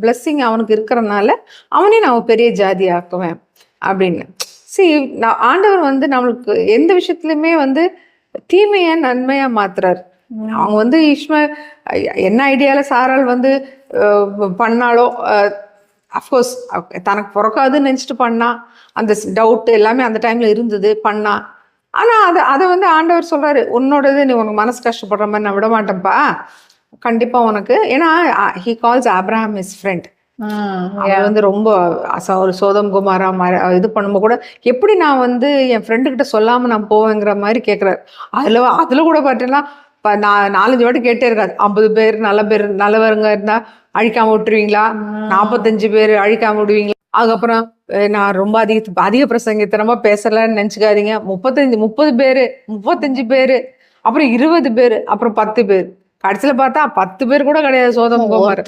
Blessing அவனுக்கு இருக்கிறனால அவனையும் நான் பெரிய ஜாதி ஆக்குவேன் அப்படின்னு. நான் ஆண்டவர் வந்து நம்மளுக்கு எந்த விஷயத்துலையுமே வந்து தீமையை நன்மையா மாத்துறாரு. அவங்க வந்து என்ன ஐடியால சாரால் வந்து பண்ணாலோ, அஃப்கோர்ஸ் தனக்கு பிறக்காதுன்னு நினச்சிட்டு பண்ணா, அந்த டவுட் எல்லாமே அந்த டைம்ல இருந்தது, பண்ணா. ஆனா அதை வந்து ஆண்டவர் சொல்றாரு, உன்னோடது நீ உனக்கு மனசு கஷ்டப்படுற மாதிரி நான் விட மாட்டேன்ப்பா, கண்டிப்பா உனக்கு. ஏன்னா he calls Abraham his friend. அவர் வந்து ரொம்ப ஒரு சோதம் குமாரா இது பண்ணும்போது கூட எப்படி நான் வந்து என் ஃப்ரெண்டு கிட்ட சொல்லாம நான் போவேங்கிற மாதிரி கேட்குறாரு. அதுல கூட பார்த்தீங்கன்னா நான் 4-5 வாட்டி கேட்டே இருக்காது. 50 பேர் நல்லவருங்க இருந்தா அழிக்காம விட்டுருவீங்களா? 45 பேர் அழிக்காம விடுவீங்களா? அதுக்கப்புறம் நான் ரொம்ப அதிக பிரசங்கித்தனமா பேசலன்னு நினைச்சுக்காதீங்க. 30 பேரு, 35 பேரு, அப்புறம் 20 பேரு, அப்புறம் 10 பேர். கடைசியில பார்த்தா 10 பேர் கூட கிடையாது சோதம் குமார்.